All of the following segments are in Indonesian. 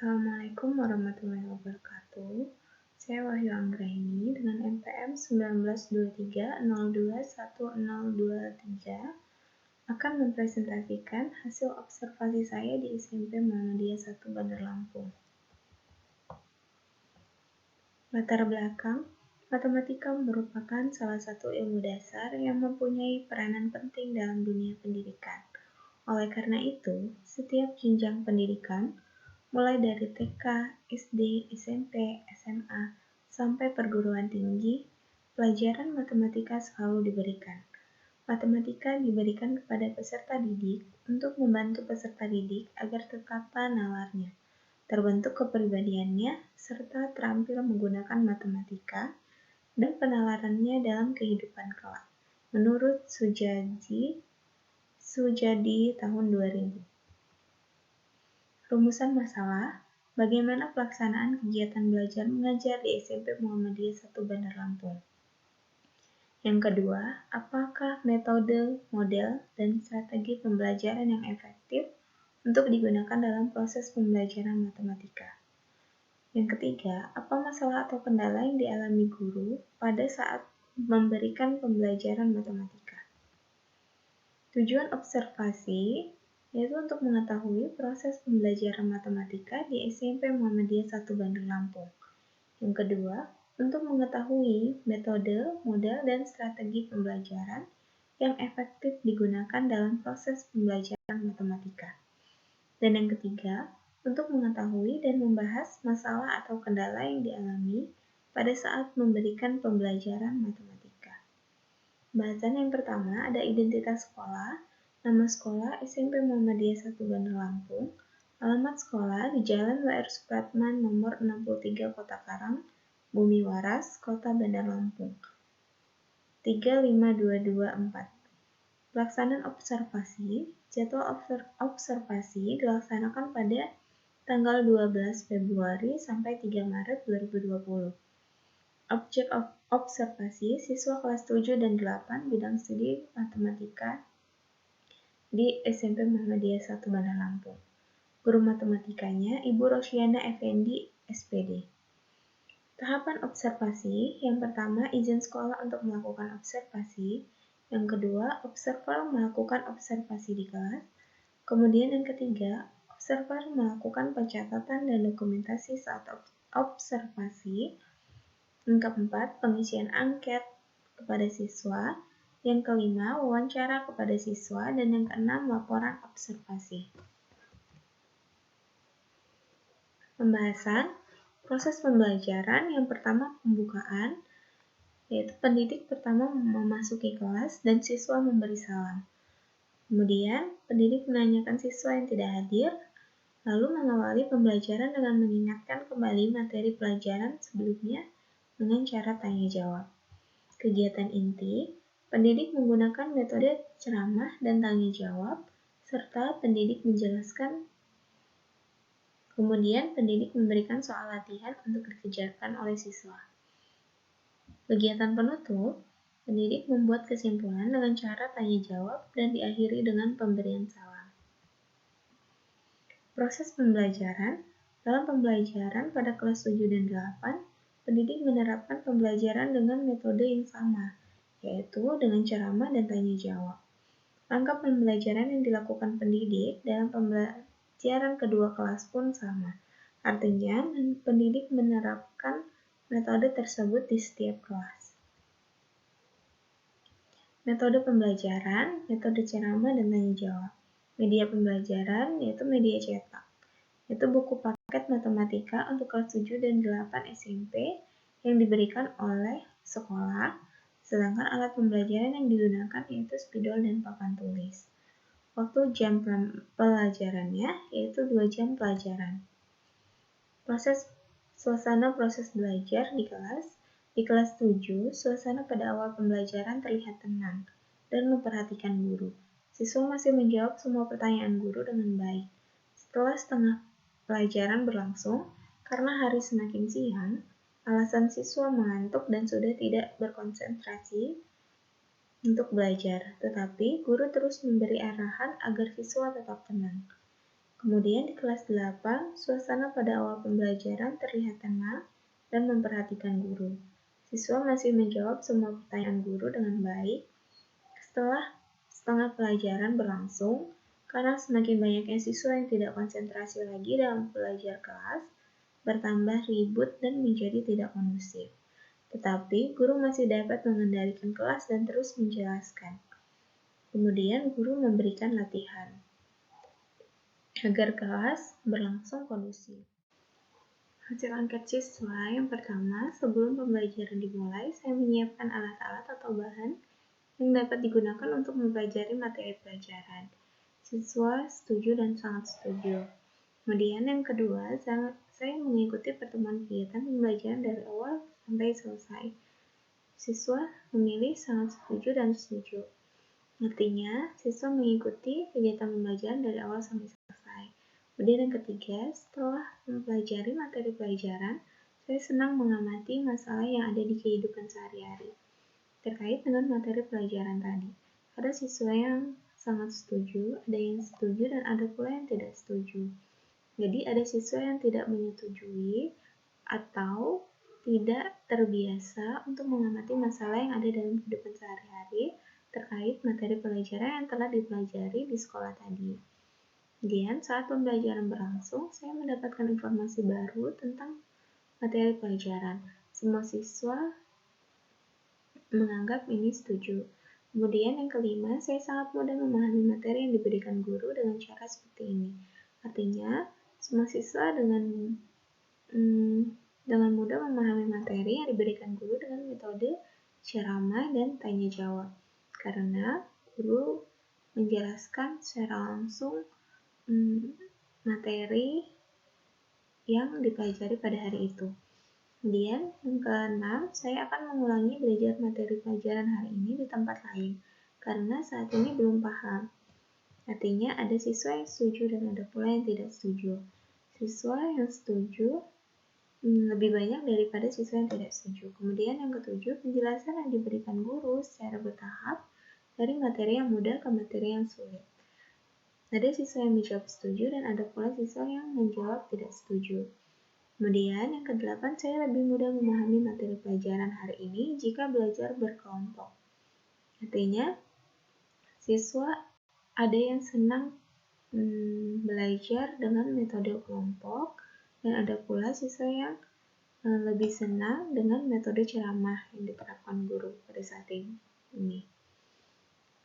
Assalamualaikum warahmatullahi wabarakatuh. Saya Wahyu Anggraini dengan NPM 1923021023 akan mempresentasikan hasil observasi saya di SMP Muhammadiyah 1 Bandar Lampung. Latar belakang, matematika merupakan salah satu ilmu dasar yang mempunyai peranan penting dalam dunia pendidikan. Oleh karena itu, setiap jenjang pendidikan mulai dari TK, SD, SMP, SMA, sampai perguruan tinggi, pelajaran matematika selalu diberikan. Matematika diberikan kepada peserta didik untuk membantu peserta didik agar tertata nalarnya, terbentuk kepribadiannya, serta terampil menggunakan matematika dan penalarannya dalam kehidupan kelak. Menurut Sujadi tahun 2000. Rumusan masalah, bagaimana pelaksanaan kegiatan belajar mengajar di SMP Muhammadiyah 1 Bandar Lampung. Yang kedua, apakah metode, model, dan strategi pembelajaran yang efektif untuk digunakan dalam proses pembelajaran matematika. Yang ketiga, apa masalah atau kendala yang dialami guru pada saat memberikan pembelajaran matematika. Tujuan observasi yaitu untuk mengetahui proses pembelajaran matematika di SMP Muhammadiyah 1 Bandar Lampung. Yang kedua, untuk mengetahui metode, model, dan strategi pembelajaran yang efektif digunakan dalam proses pembelajaran matematika. Dan yang ketiga, untuk mengetahui dan membahas masalah atau kendala yang dialami pada saat memberikan pembelajaran matematika. Bahasan yang pertama ada identitas sekolah. Nama sekolah SMP Muhammadiyah 1 Bandar Lampung. Alamat sekolah di Jalan W.R. Supratman nomor 63 Kota Karang, Bumi Waras, Kota Bandar Lampung. 35224. Pelaksanaan observasi. Jadwal observasi dilaksanakan pada tanggal 12 Februari sampai 3 Maret 2020. Objek observasi siswa kelas 7 dan 8 bidang studi matematika di SMP Muhammadiyah 1 Bandar Lampung. Guru matematikanya Ibu Roshiana Effendi, SPD. Tahapan observasi, yang pertama izin sekolah untuk melakukan observasi, yang kedua observer melakukan observasi di kelas, kemudian yang ketiga observer melakukan pencatatan dan dokumentasi saat observasi, yang keempat pengisian angket kepada siswa, yang kelima wawancara kepada siswa, dan yang keenam laporan observasi. Pembahasan proses pembelajaran. Yang pertama pembukaan, yaitu pendidik pertama memasuki kelas dan siswa memberi salam. Kemudian pendidik menanyakan siswa yang tidak hadir, lalu mengawali pembelajaran dengan mengingatkan kembali materi pelajaran sebelumnya dengan cara tanya jawab. Kegiatan inti, pendidik menggunakan metode ceramah dan tanya jawab, serta pendidik menjelaskan. Kemudian pendidik memberikan soal latihan untuk dikerjakan oleh siswa. Kegiatan penutup, pendidik membuat kesimpulan dengan cara tanya jawab dan diakhiri dengan pemberian salam. Proses pembelajaran. Dalam pembelajaran pada kelas 7 dan 8, pendidik menerapkan pembelajaran dengan metode yang sama, yaitu dengan ceramah dan tanya jawab. Langkah pembelajaran yang dilakukan pendidik dalam pembelajaran kedua kelas pun sama. Artinya, pendidik menerapkan metode tersebut di setiap kelas. Metode pembelajaran, metode ceramah dan tanya jawab. Media pembelajaran yaitu media cetak, yaitu buku paket matematika untuk kelas 7 dan 8 SMP yang diberikan oleh sekolah, sedangkan alat pembelajaran yang digunakan yaitu spidol dan papan tulis. Waktu jam pelajarannya yaitu 2 jam pelajaran. Suasana proses belajar di kelas. Di kelas 7, suasana pada awal pembelajaran terlihat tenang dan memperhatikan guru. Siswa masih menjawab semua pertanyaan guru dengan baik. Setelah setengah pelajaran berlangsung, karena hari semakin siang, alasan siswa mengantuk dan sudah tidak berkonsentrasi untuk belajar, tetapi guru terus memberi arahan agar siswa tetap tenang. Kemudian di kelas 8, suasana pada awal pembelajaran terlihat tenang dan memperhatikan guru. Siswa masih menjawab semua pertanyaan guru dengan baik. Setelah setengah pelajaran berlangsung, karena semakin banyaknya siswa yang tidak konsentrasi lagi dalam belajar kelas, bertambah ribut dan menjadi tidak kondusif. Tetapi, guru masih dapat mengendalikan kelas dan terus menjelaskan. Kemudian, guru memberikan latihan agar kelas berlangsung kondusif. Hasil angket siswa yang pertama, sebelum pembelajaran dimulai, saya menyiapkan alat-alat atau bahan yang dapat digunakan untuk mempelajari materi pelajaran. Siswa setuju dan sangat setuju. Kemudian yang kedua, saya mengikuti pertemuan kegiatan pembelajaran dari awal sampai selesai. Siswa memilih sangat setuju dan setuju. Artinya, siswa mengikuti kegiatan pembelajaran dari awal sampai selesai. Kemudian yang ketiga, setelah mempelajari materi pelajaran, saya senang mengamati masalah yang ada di kehidupan sehari-hari terkait dengan materi pelajaran tadi. Ada siswa yang sangat setuju, ada yang setuju, dan ada pula yang tidak setuju. Jadi ada siswa yang tidak menyetujui atau tidak terbiasa untuk mengamati masalah yang ada dalam kehidupan sehari-hari terkait materi pelajaran yang telah dipelajari di sekolah tadi. Kemudian saat pembelajaran berlangsung, saya mendapatkan informasi baru tentang materi pelajaran. Semua siswa menganggap ini setuju. Kemudian yang kelima, saya sangat mudah memahami materi yang diberikan guru dengan cara seperti ini. Artinya, semua siswa dengan mudah memahami materi yang diberikan guru dengan metode ceramah dan tanya jawab. Karena guru menjelaskan secara langsung materi yang dipelajari pada hari itu. Kemudian yang keenam, saya akan mengulangi belajar materi pelajaran hari ini di tempat lain karena saat ini belum paham. Artinya ada siswa yang setuju dan ada pula yang tidak setuju. Siswa yang setuju lebih banyak daripada siswa yang tidak setuju. Kemudian yang ketujuh, penjelasan yang diberikan guru secara bertahap dari materi yang mudah ke materi yang sulit. Ada siswa yang menjawab setuju dan ada pula siswa yang menjawab tidak setuju. Kemudian yang kedelapan, saya lebih mudah memahami materi pelajaran hari ini jika belajar berkelompok. Artinya, siswa ada yang senang belajar dengan metode kelompok dan ada pula siswa yang lebih senang dengan metode ceramah yang diterapkan guru pada saat ini.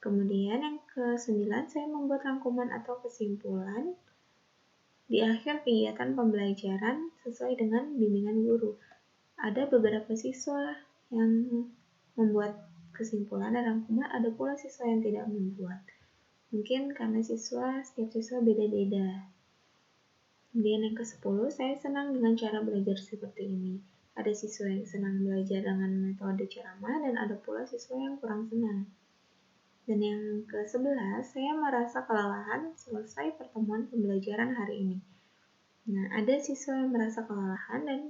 Kemudian yang ke-9, saya membuat rangkuman atau kesimpulan di akhir kegiatan pembelajaran sesuai dengan bimbingan guru. Ada beberapa siswa yang membuat kesimpulan dan rangkuman, ada pula siswa yang tidak membuat. Mungkin karena setiap siswa beda-beda. Kemudian yang ke-10, saya senang dengan cara belajar seperti ini. Ada siswa yang senang belajar dengan metode ceramah dan ada pula siswa yang kurang senang. Dan yang ke-11, saya merasa kelelahan selesai pertemuan pembelajaran hari ini. Nah, ada siswa yang merasa kelelahan dan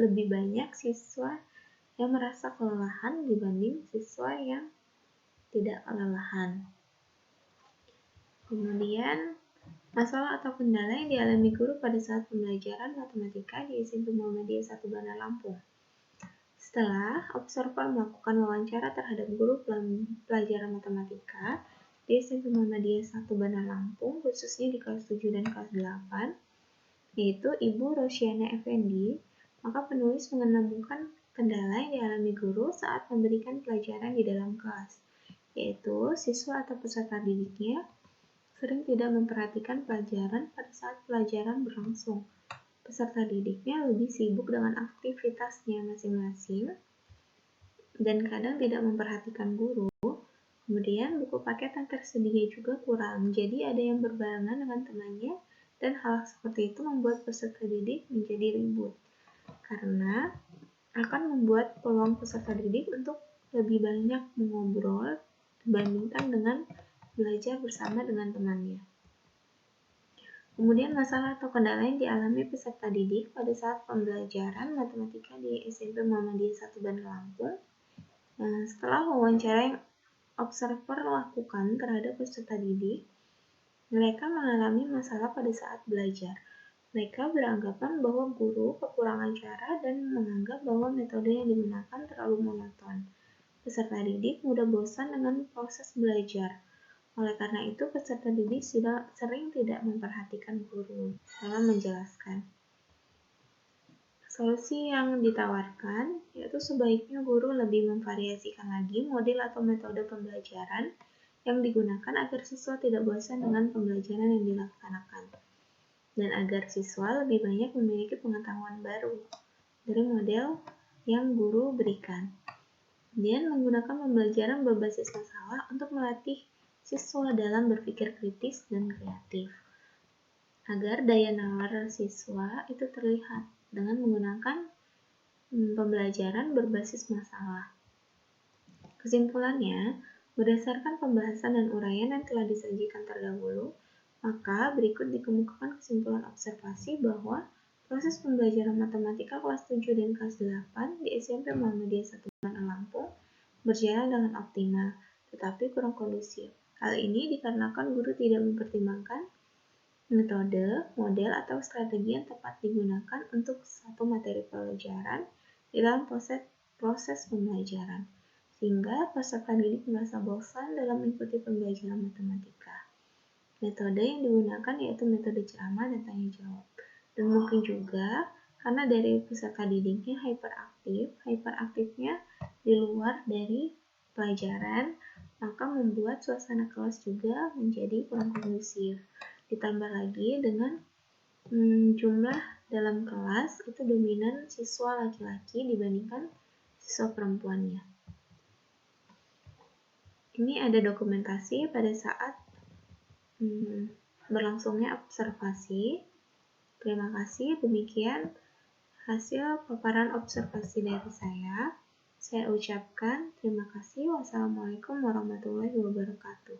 lebih banyak siswa yang merasa kelelahan dibanding siswa yang tidak kelelahan. Kemudian, masalah atau kendala yang dialami guru pada saat pembelajaran matematika di SMP Muhammadiyah 1 Bandar Lampung. Setelah observer melakukan wawancara terhadap guru pelajaran matematika di SMP Muhammadiyah 1 Bandar Lampung, khususnya di kelas 7 dan kelas 8, yaitu Ibu Rosyana Effendi, maka penulis menemukan kendala yang dialami guru saat memberikan pelajaran di dalam kelas, yaitu siswa atau peserta didiknya sering tidak memperhatikan pelajaran pada saat pelajaran berlangsung. Peserta didiknya lebih sibuk dengan aktivitasnya masing-masing dan kadang tidak memperhatikan guru. Kemudian buku paket yang tersedia juga kurang, jadi ada yang berbarengan dengan temannya dan hal seperti itu membuat peserta didik menjadi ribut karena akan membuat peluang peserta didik untuk lebih banyak mengobrol dibandingkan dengan belajar bersama dengan temannya. Kemudian masalah atau kendala yang dialami peserta didik pada saat pembelajaran matematika di SMP Muhammadiyah 1 Bandar Lampung. Setelah wawancara yang observer lakukan terhadap peserta didik, Mereka mengalami masalah pada saat belajar. Mereka beranggapan bahwa guru kekurangan cara dan menganggap bahwa metode yang digunakan terlalu monoton. Peserta didik mudah bosan dengan proses belajar. Oleh karena itu, peserta didik sering tidak memperhatikan guru dalam menjelaskan. Solusi yang ditawarkan yaitu sebaiknya guru lebih memvariasikan lagi model atau metode pembelajaran yang digunakan agar siswa tidak bosan dengan pembelajaran yang dilaksanakan, dan agar siswa lebih banyak memiliki pengetahuan baru dari model yang guru berikan. Kemudian menggunakan pembelajaran berbasis masalah untuk melatih siswa dalam berpikir kritis dan kreatif, agar daya nalar siswa itu terlihat dengan menggunakan pembelajaran berbasis masalah. Kesimpulannya, berdasarkan pembahasan dan uraian yang telah disajikan terdahulu, maka berikut dikemukakan kesimpulan observasi bahwa proses pembelajaran matematika kelas 7 dan kelas 8 di SMP Muhammadiyah 1 Bandar Lampung berjalan dengan optimal, tetapi kurang kondusif. Hal ini dikarenakan guru tidak mempertimbangkan metode, model, atau strategi yang tepat digunakan untuk satu materi pelajaran di dalam proses pembelajaran, sehingga peserta didik merasa bosan dalam mengikuti pembelajaran matematika. Metode yang digunakan yaitu metode ceramah dan tanya jawab. Dan mungkin juga karena dari peserta didiknya hyperaktifnya di luar dari pelajaran, maka membuat suasana kelas juga menjadi kurang kondusif. Ditambah lagi dengan jumlah dalam kelas itu dominan siswa laki-laki dibandingkan siswa perempuannya. Ini ada dokumentasi pada saat berlangsungnya observasi. Terima kasih, demikian hasil paparan observasi dari saya. Saya ucapkan terima kasih. Wassalamualaikum warahmatullahi wabarakatuh.